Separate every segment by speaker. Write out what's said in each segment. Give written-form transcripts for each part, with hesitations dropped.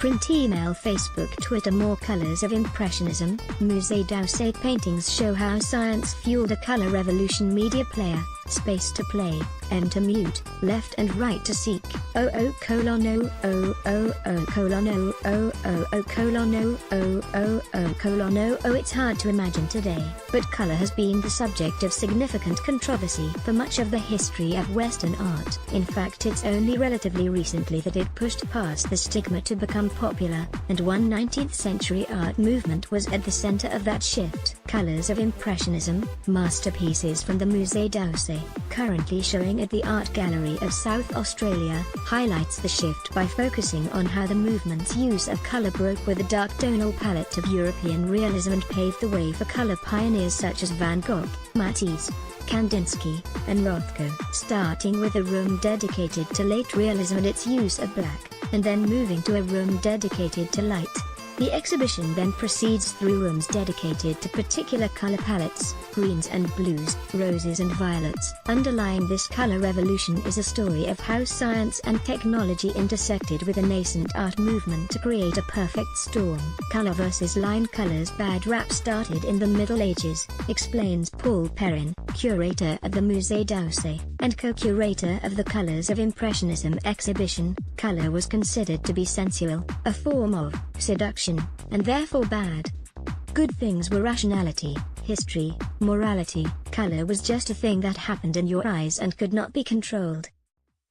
Speaker 1: Print, email, Facebook, Twitter. More colors of Impressionism. Musée d'Orsay paintings show how science fueled a color revolution. Media player, space to play, M to mute, left and right to seek. colon colon colon colon. It's hard to imagine today, but color has been the subject of significant controversy for much of the history of Western art. In fact, it's only relatively recently that it pushed past the stigma to become popular, and one 19th century art movement was at the center of that shift. Colors of Impressionism, masterpieces from the Musée d'Orsay, currently showing at the Art Gallery of South Australia, highlights the shift by focusing on how the movement's use of color broke with the dark tonal palette of European realism and paved the way for color pioneers such as Van Gogh, Matisse, Kandinsky, and Rothko. Starting with a room dedicated to late realism and its use of black, and then moving to a room dedicated to light. The exhibition then proceeds through rooms dedicated to particular color palettes, greens and blues, roses and violets. Underlying this color revolution is a story of how science and technology intersected with a nascent art movement to create a perfect storm. Color versus line. Color's bad rap started in the Middle Ages, explains Paul Perrin, curator at the Musée d'Orsay, and co-curator of the Colors of Impressionism exhibition. Color was considered to be sensual, a form of seduction, and therefore bad. Good things were rationality, history, morality. Color was just a thing that happened in your eyes and could not be controlled.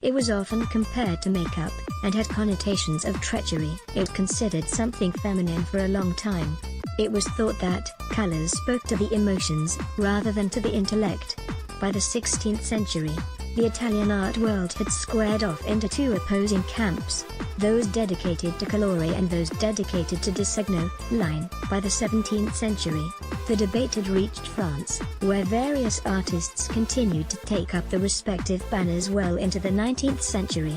Speaker 1: It was often compared to makeup, and had connotations of treachery. It considered something feminine for a long time. It was thought that colors spoke to the emotions, rather than to the intellect. By the 16th century, the Italian art world had squared off into two opposing camps, those dedicated to colore and those dedicated to disegno, line. By the 17th century, the debate had reached France, where various artists continued to take up the respective banners well into the 19th century.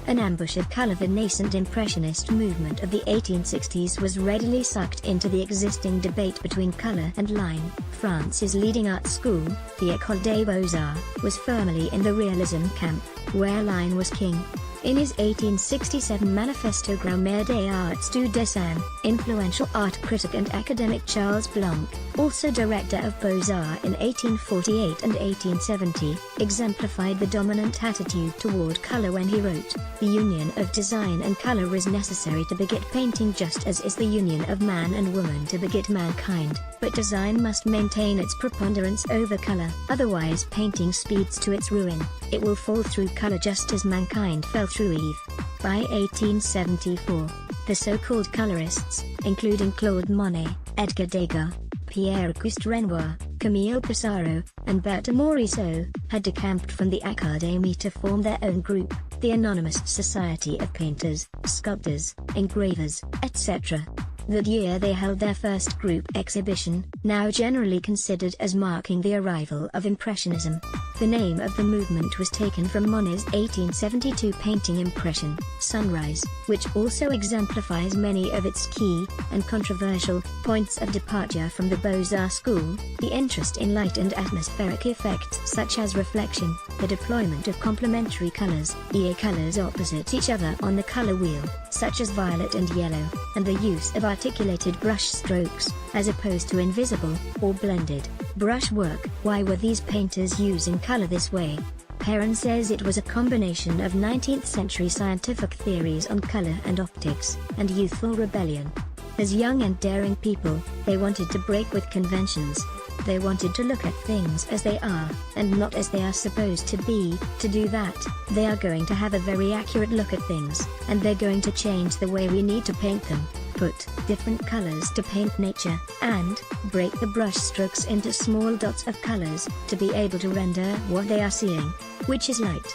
Speaker 1: An ambush of color. The nascent Impressionist movement of the 1860s was readily sucked into the existing debate between color and line. France's leading art school, the École des Beaux-Arts, was firmly in the realism camp, where line was king. In his 1867 Manifesto Grammaire des Arts du Dessin, influential art critic and academic Charles Blanc, also director of Beaux-Arts in 1848 and 1870, exemplified the dominant attitude toward color when he wrote, "The union of design and color is necessary to beget painting, just as is the union of man and woman to beget mankind, but design must maintain its preponderance over color, otherwise painting speeds to its ruin. It will fall through color just as mankind fell through Eve." By 1874, the so-called colorists, including Claude Monet, Edgar Degas, Pierre-Auguste Renoir, Camille Pissarro, and Berthe Morisot, had decamped from the Académie to form their own group, the Anonymous Society of Painters, Sculptors, Engravers, etc. That year they held their first group exhibition, now generally considered as marking the arrival of Impressionism. The name of the movement was taken from Monet's 1872 painting Impression, Sunrise, which also exemplifies many of its key, and controversial, points of departure from the Beaux-Arts school: the interest in light and atmospheric effects such as reflection, the deployment of complementary colors, i.e. colors opposite each other on the color wheel, such as violet and yellow, and the use of articulated brush strokes, as opposed to invisible, or blended, brushwork. Why were these painters using color this way? Perrin says it was a combination of 19th century scientific theories on color and optics, and youthful rebellion. As young and daring people, they wanted to break with conventions. They wanted to look at things as they are, and not as they are supposed to be. To do that, they are going to have a very accurate look at things, and they're going to change the way we need to paint them, put different colors to paint nature, and break the brush strokes into small dots of colors, to be able to render what they are seeing, which is light.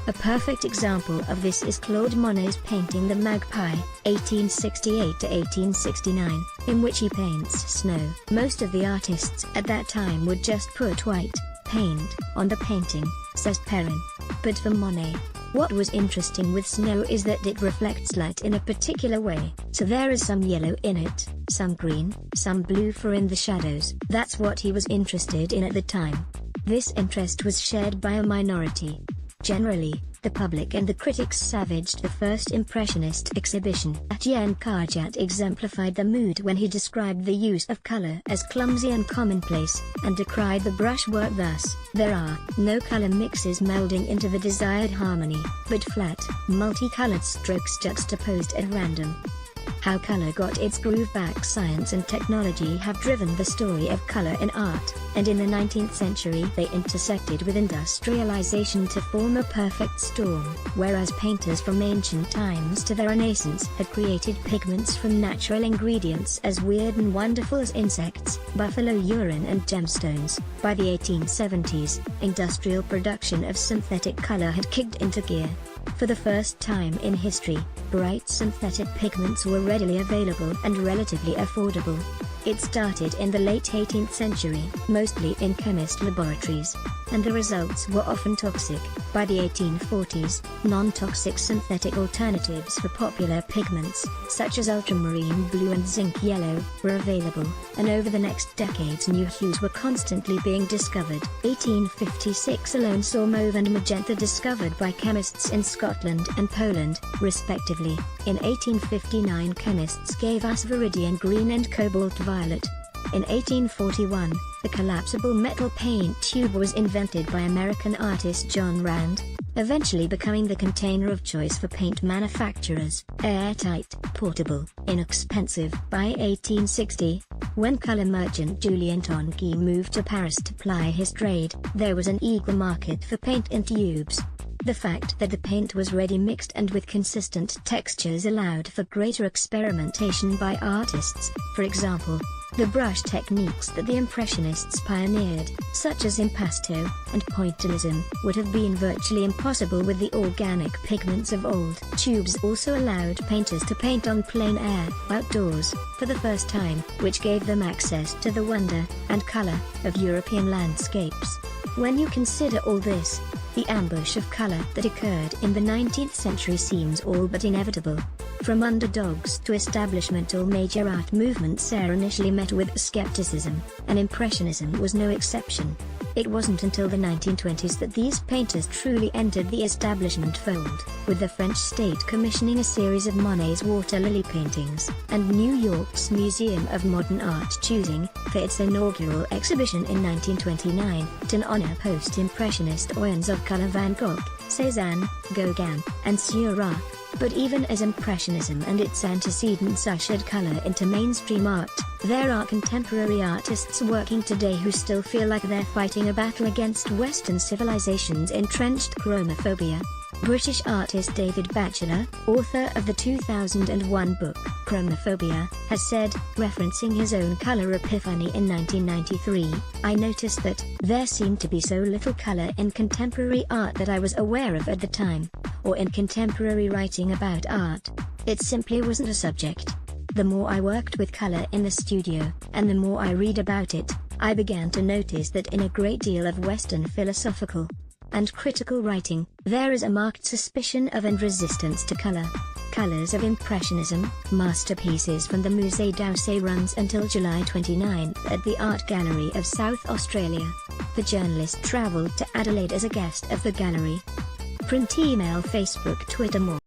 Speaker 1: A perfect example of this is Claude Monet's painting The Magpie, 1868 to 1869, in which he paints snow. Most of the artists at that time would just put white paint on the painting, says Perrin. But for Monet, what was interesting with snow is that it reflects light in a particular way, so there is some yellow in it, some green, some blue for in the shadows. That's what he was interested in at the time. This interest was shared by a minority. Generally, the public and the critics savaged the first Impressionist exhibition. Etienne Carjat exemplified the mood when he described the use of color as clumsy and commonplace, and decried the brushwork thus: "There are no color mixes melding into the desired harmony, but flat, multicolored strokes juxtaposed at random." How color got its groove back. Science and technology have driven the story of color in art, and in the 19th century they intersected with industrialization to form a perfect storm. Whereas painters from ancient times to the Renaissance had created pigments from natural ingredients as weird and wonderful as insects, buffalo urine and gemstones, by the 1870s, industrial production of synthetic color had kicked into gear. For the first time in history, bright synthetic pigments were readily available and relatively affordable. It started in the late 18th century, mostly in chemist laboratories, and the results were often toxic. By the 1840s, non-toxic synthetic alternatives for popular pigments, such as ultramarine blue and zinc yellow, were available, and over the next decades new hues were constantly being discovered. 1856 alone saw mauve and magenta discovered by chemists in Scotland and Poland, respectively. In 1859 chemists gave us viridian green and cobalt violet. In 1841, the collapsible metal paint tube was invented by American artist John Rand, eventually becoming the container of choice for paint manufacturers. Airtight, portable, inexpensive. By 1860, when color merchant Julien Tonki moved to Paris to ply his trade, there was an eager market for paint in tubes. The fact that the paint was ready mixed and with consistent textures allowed for greater experimentation by artists. For example, the brush techniques that the Impressionists pioneered, such as impasto and pointillism, would have been virtually impossible with the organic pigments of old. Tubes also allowed painters to paint on plein air, outdoors, for the first time, which gave them access to the wonder and color of European landscapes. When you consider all this, the ambush of color that occurred in the 19th century seems all but inevitable. From underdogs to establishment, all major art movements are initially met with skepticism, and Impressionism was no exception. It wasn't until the 1920s that these painters truly entered the establishment fold, with the French state commissioning a series of Monet's water lily paintings, and New York's Museum of Modern Art choosing, for its inaugural exhibition in 1929, to honor post-impressionist icons of color Van Gogh, Cézanne, Gauguin, and Seurat. But even as Impressionism and its antecedents ushered color into mainstream art, there are contemporary artists working today who still feel like they're fighting a battle against Western civilization's entrenched chromophobia. British artist David Batchelor, author of the 2001 book Chromophobia, has said, referencing his own color epiphany in 1993, "I noticed that there seemed to be so little color in contemporary art that I was aware of at the time, or in contemporary writing about art. It simply wasn't a subject. The more I worked with color in the studio, and the more I read about it, I began to notice that in a great deal of Western philosophical and critical writing, there is a marked suspicion of and resistance to color." Colors of Impressionism, masterpieces from the Musée d'Orsay, runs until July 29 at the Art Gallery of South Australia. The journalist travelled to Adelaide as a guest of the gallery. Print, email, Facebook, Twitter. More